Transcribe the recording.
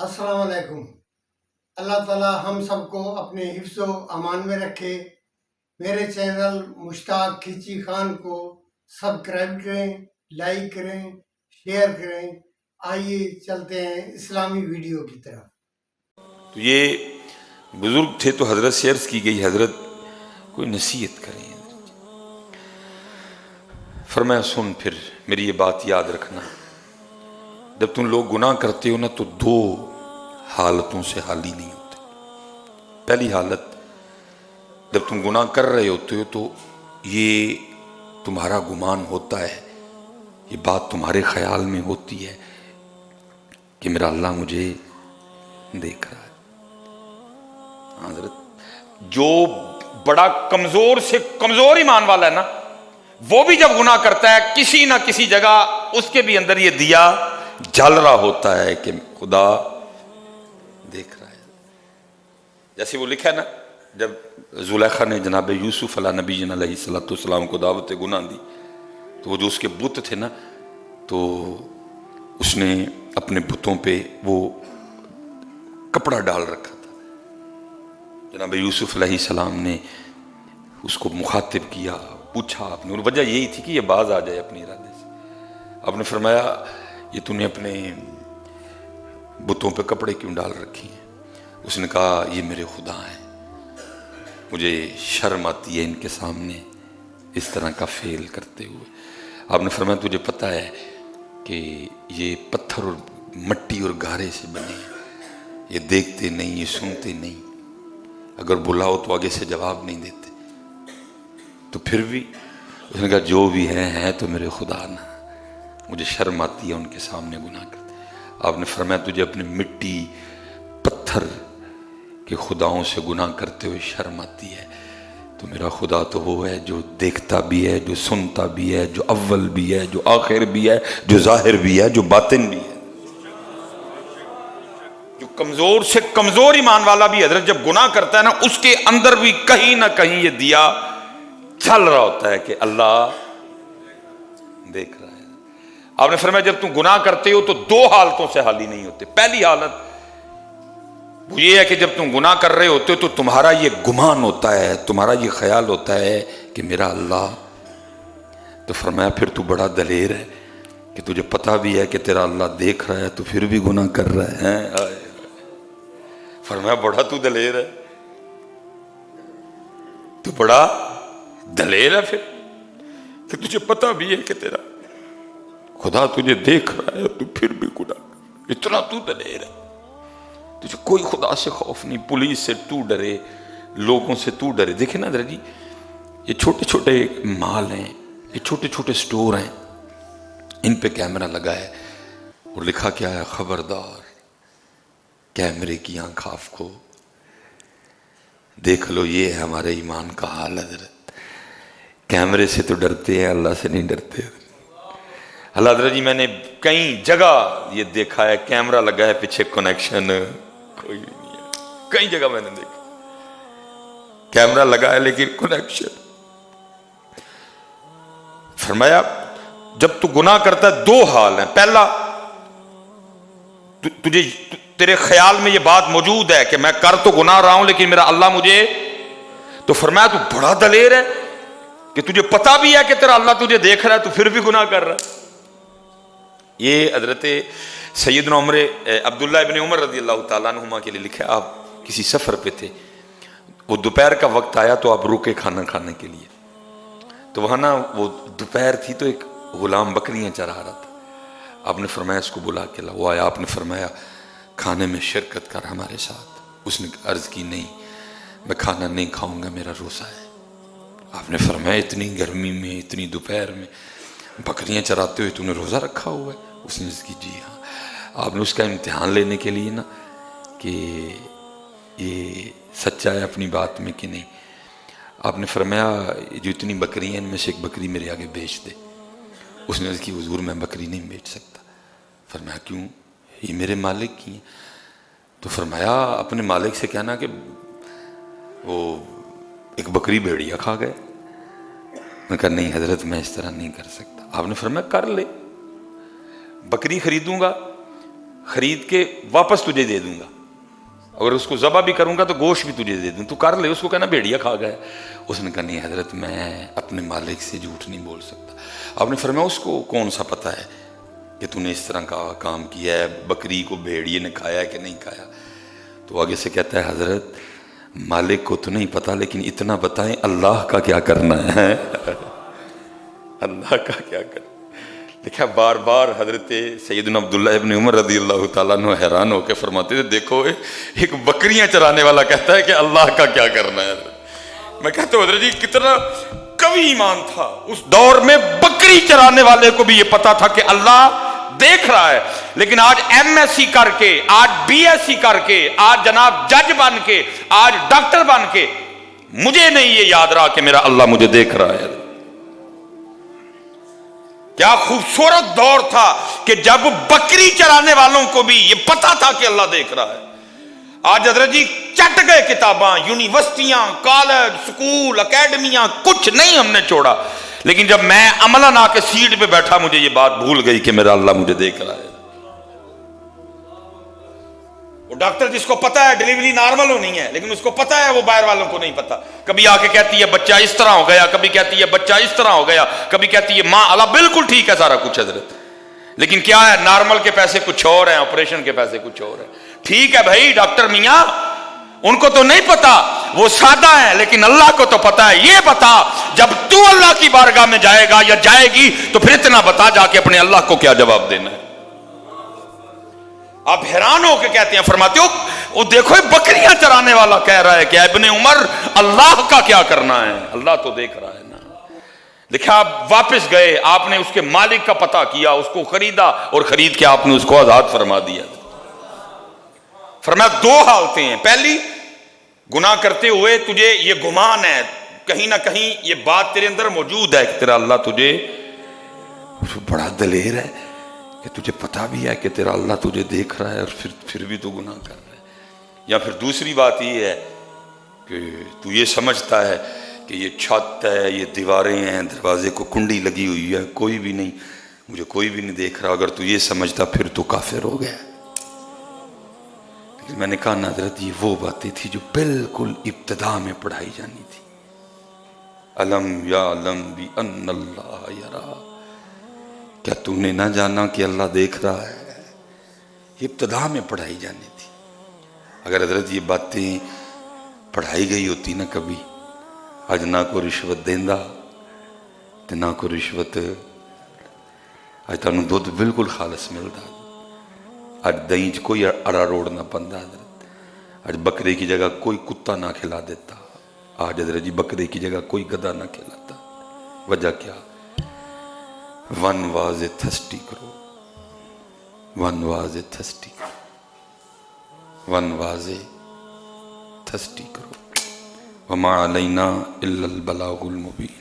السلام علیکم۔ اللہ تعالیٰ ہم سب کو اپنے حفظ و امان میں رکھے۔ میرے چینل مشتاق کھچی خان کو سبسکرائب کریں، لائک کریں، شیئر کریں۔ آئیے چلتے ہیں اسلامی ویڈیو کی طرف۔ تو یہ بزرگ تھے تو حضرت سے عرض کی گئی حضرت کوئی نصیحت کریں۔ فرمایا سن پھر میری یہ بات یاد رکھنا، جب تم لوگ گناہ کرتے ہو نا تو دو حالتوں سے حالی نہیں ہوتے۔ پہلی حالت جب تم گناہ کر رہے ہوتے ہو تو یہ تمہارا گمان ہوتا ہے، یہ بات تمہارے خیال میں ہوتی ہے کہ میرا اللہ مجھے دیکھ رہا ہے۔ حضرت جو بڑا کمزور سے کمزور ایمان والا ہے نا، وہ بھی جب گناہ کرتا ہے کسی نہ کسی جگہ اس کے بھی اندر یہ دیا جل رہا ہوتا ہے کہ خدا دیکھ رہا ہے۔ جیسے وہ لکھا ہے نا، جب زلیخا نے جناب یوسف علیہ نبی علیہ السلام کو دعوت گناہ دی تو وہ جو اس کے بت تھے نا، تو اس نے اپنے بتوں پہ وہ کپڑا ڈال رکھا تھا۔ جناب یوسف علیہ السلام نے اس کو مخاطب کیا، پوچھا آپ نے، اور وجہ یہی تھی کہ یہ باز آ جائے اپنی ارادے سے۔ آپ نے فرمایا یہ تو نے اپنے بتوں پہ کپڑے کیوں ڈال رکھی ہیں؟ اس نے کہا یہ میرے خدا ہیں، مجھے شرم آتی ہے ان کے سامنے اس طرح کا فعل کرتے ہوئے۔ آپ نے فرمایا تجھے پتہ ہے کہ یہ پتھر اور مٹی اور گارے سے بنے ہیں، یہ دیکھتے نہیں، یہ سنتے نہیں، اگر بلاؤ تو آگے سے جواب نہیں دیتے، تو پھر بھی اس نے کہا جو بھی ہیں تو میرے خدا نہ، مجھے شرم آتی ہے ان کے سامنے گناہ کرتے۔ آپ نے فرمایا تجھے اپنے مٹی پتھر کے خداؤں سے گناہ کرتے ہوئے شرم آتی ہے، تو میرا خدا تو وہ ہے جو دیکھتا بھی ہے، جو سنتا بھی ہے، جو اول بھی ہے، جو آخر بھی ہے، جو ظاہر بھی ہے، جو باطن بھی ہے۔ جو کمزور سے کمزور ایمان والا بھی حضرت جب گناہ کرتا ہے نا، اس کے اندر بھی کہیں نہ کہیں یہ دیا چل رہا ہوتا ہے کہ اللہ دیکھ رہا ہے۔ آپ نے فرمایا جب تم گناہ کرتے ہو تو دو حالتوں سے حالی نہیں ہوتے۔ پہلی حالت وہ یہ ہے کہ جب تم گناہ کر رہے ہوتے ہو تو تمہارا یہ گمان ہوتا ہے، تمہارا یہ خیال ہوتا ہے کہ میرا اللہ، تو فرمایا پھر تو بڑا دلیر ہے کہ تجھے پتہ بھی ہے کہ تیرا اللہ دیکھ رہا ہے تو پھر بھی گناہ کر رہا ہے۔ فرمایا بڑا تو دلیر ہے، تو بڑا دلیر ہے پھر کہ تجھے پتہ بھی ہے کہ تیرا خدا تجھے دیکھ رہا ہے تو پھر بھی گناہ کر، اتنا تو دلیر ہے، تجھے کوئی خدا سے خوف نہیں، پولیس سے تو ڈرے، لوگوں سے تو ڈرے۔ دیکھیں نا حضرت جی، یہ چھوٹے چھوٹے مال ہیں، یہ چھوٹے چھوٹے سٹور ہیں، ان پہ کیمرہ لگا ہے اور لکھا کیا ہے، خبردار کیمرے کی آنکھ آپ کو دیکھ لو۔ یہ ہے ہمارے ایمان کا حال حضرت، کیمرے سے تو ڈرتے ہیں، اللہ سے نہیں ڈرتے۔ اللہ حضرت جی میں نے کئی جگہ یہ دیکھا ہے، کیمرہ لگا ہے پیچھے، کنیکشن کوئی نہیں ہے، کئی جگہ میں نے دیکھا کیمرہ لگا ہے لیکن کنیکشن۔ فرمایا جب تو گناہ کرتا ہے دو حال ہیں، پہلا تجھے تیرے خیال میں یہ بات موجود ہے کہ میں کر تو گناہ رہا ہوں لیکن میرا اللہ مجھے، تو فرمایا تو بڑا دلیر ہے کہ تجھے پتہ بھی ہے کہ تیرا اللہ تجھے دیکھ رہا ہے تو پھر بھی گناہ کر رہا ہے۔ یہ حضرت سیدنا عبداللہ ابن عمر رضی اللہ تعالیٰ عنہما کے لیے لکھا ہے، آپ کسی سفر پہ تھے، وہ دوپہر کا وقت آیا تو آپ رکے کھانا کھانے کے لیے، تو وہاں نا وہ دوپہر تھی تو ایک غلام بکریاں چرا رہا تھا۔ آپ نے فرمایا اس کو بلا کے لا، وہ آیا، آپ نے فرمایا کھانے میں شرکت کر ہمارے ساتھ۔ اس نے عرض کی نہیں میں کھانا نہیں کھاؤں گا، میرا روزہ ہے۔ آپ نے فرمایا اتنی گرمی میں، اتنی دوپہر میں بکریاں چراتے ہوئے تو نے روزہ رکھا ہوا ہے؟ اس نے عرض کی جی ہاں۔ آپ نے اس کا امتحان لینے کے لیے نا کہ یہ سچا ہے اپنی بات میں کہ نہیں، آپ نے فرمایا جو اتنی بکریاں ان میں سے ایک بکری میرے آگے بیچ دے۔ اس نے عرض کی حضور میں بکری نہیں بیچ سکتا۔ فرمایا کیوں؟ یہ میرے مالک کی ہیں۔ تو فرمایا اپنے مالک سے کہنا کہ وہ ایک بکری بھیڑیا کھا گئے۔ میں کہا نہیں حضرت میں اس طرح نہیں کر سکتا۔ آپ نے فرمایا کر لے، بکری خریدوں گا، خرید کے واپس تجھے دے دوں گا, اگر اس کو ذبح بھی کروں گا تو گوشت بھی تجھے دے دوں, تو کر لے. اس کو کہنا بھیڑیا کھا گئے. اس نے کہا نہیں حضرت میں اپنے مالک سے جھوٹ نہیں بول سکتا. آپ نے فرمایا اس کو کون سا پتہ ہے کہ تو نے اس طرح کا کام کیا ہے, بکری کو بھیڑیے نے کھایا ہے کہ نہیں کھایا؟ تو آگے سے کہتا ہے حضرت مالک کو تو نہیں پتا, لیکن اتنا بتائیں اللہ کا کیا کرنا ہے. اللہ کا کیا کرنا. دیکھا بار بار حضرت سیدنا عبداللہ ابن عمر رضی اللہ تعالیٰ عنہ حیران ہو کے فرماتے تھے دیکھو ایک بکریاں چرانے والا کہتا ہے کہ اللہ کا کیا کرنا ہے. میں کہتا ہوں حضرت جی کتنا قوی ایمان تھا. اس دور میں بکری چرانے والے کو بھی یہ پتا تھا کہ اللہ دیکھ رہا ہے, لیکن آج ایم ایس سی کر کے, آج بی ایس سی کر کے, آج جناب جج بن کے, آج ڈاکٹر بن کے مجھے نہیں یہ یاد رہا کہ میرا اللہ مجھے دیکھ رہا ہے. کیا خوبصورت دور تھا کہ جب بکری چرانے والوں کو بھی یہ پتا تھا کہ اللہ دیکھ رہا ہے. آج حضرت جی چٹ گئے کتاباں, یونیورسٹیاں, کالج, سکول, اکیڈمیاں, کچھ نہیں ہم نے چھوڑا, لیکن جب میں عملاً آ کے سیٹ پہ بیٹھا مجھے یہ بات بھول گئی کہ میرا اللہ مجھے دیکھ رہا ہے. وہ ڈاکٹر جس کو پتا ہے ڈیلیوری نارمل ہونی ہے, لیکن اس کو پتا ہے وہ باہر والوں کو نہیں پتا. کبھی آ کے کہتی ہے بچہ اس طرح ہو گیا, کبھی کہتی ہے بچہ اس طرح ہو گیا, کبھی کہتی ہے ماں اللہ بالکل ٹھیک ہے سارا کچھ حضرت, لیکن کیا ہے نارمل کے پیسے کچھ اور ہیں, آپریشن کے پیسے کچھ اور ہیں. ٹھیک ہے بھائی ڈاکٹر میاں ان کو تو نہیں پتا, وہ سادہ ہیں, لیکن اللہ کو تو پتا ہے. یہ بتا جب تو اللہ کی بارگاہ میں جائے گا یا جائے گی تو پھر اتنا بتا جا کے اپنے اللہ کو کیا جواب دینا ہے. آپ حیران ہو کے کہتے ہیں, فرماتے ہو وہ دیکھو بکریاں چرانے والا کہہ رہا ہے کہ ابن عمر اللہ کا کیا کرنا ہے, اللہ تو دیکھ رہا ہے نا. دیکھا آپ واپس گئے, آپ نے اس کے مالک کا پتہ کیا, اس کو خریدا, اور خرید کے آپ نے اس کو آزاد فرما دیا. فرمایا دو حالتیں ہیں, پہلی گناہ کرتے ہوئے تجھے یہ گمان ہے, کہیں نہ کہیں یہ بات تیرے اندر موجود ہے کہ تیرا اللہ تجھے بڑا دلیر ہے, کہ تجھے پتا بھی ہے کہ تیرا اللہ تجھے دیکھ رہا ہے اور پھر بھی تو گناہ کر رہا ہے. یا پھر دوسری بات یہ ہے کہ تو یہ سمجھتا ہے کہ یہ چھت ہے, یہ دیواریں ہیں, دروازے کو کنڈی لگی ہوئی ہے, کوئی بھی نہیں, مجھے کوئی بھی نہیں دیکھ رہا. اگر تو یہ سمجھتا پھر تو کافر ہو گیا. لیکن میں نے کہا حضرت یہ وہ باتیں تھی جو بالکل ابتدا میں پڑھائی جانی تھی. علم یا علم بی ان اللہ یرا, کیا تو نے نہ جانا کہ اللہ دیکھ رہا ہے, یہ ابتدا میں پڑھائی جانی تھی. اگر حضرت یہ باتیں پڑھائی گئی ہوتی نا کبھی, آج نہ کو رشوت دیندہ تے نہ کو رشوت, آج تانوں دودھ بالکل خالص ملتا, آج دہی چ کوئی اڑا روڑ نہ پندا حضرت, آج بکرے کی جگہ کوئی کتا نہ کھلا دیتا, آج حضرت جی بکرے کی جگہ کوئی گدھا نہ کھلاتا. وجہ کیا؟ ون واز اے تھسٹی کرو, ون واز اے تھسٹی کرو, ون واز اے تھسٹی کرو. وما علینا الا البلاغ المبین.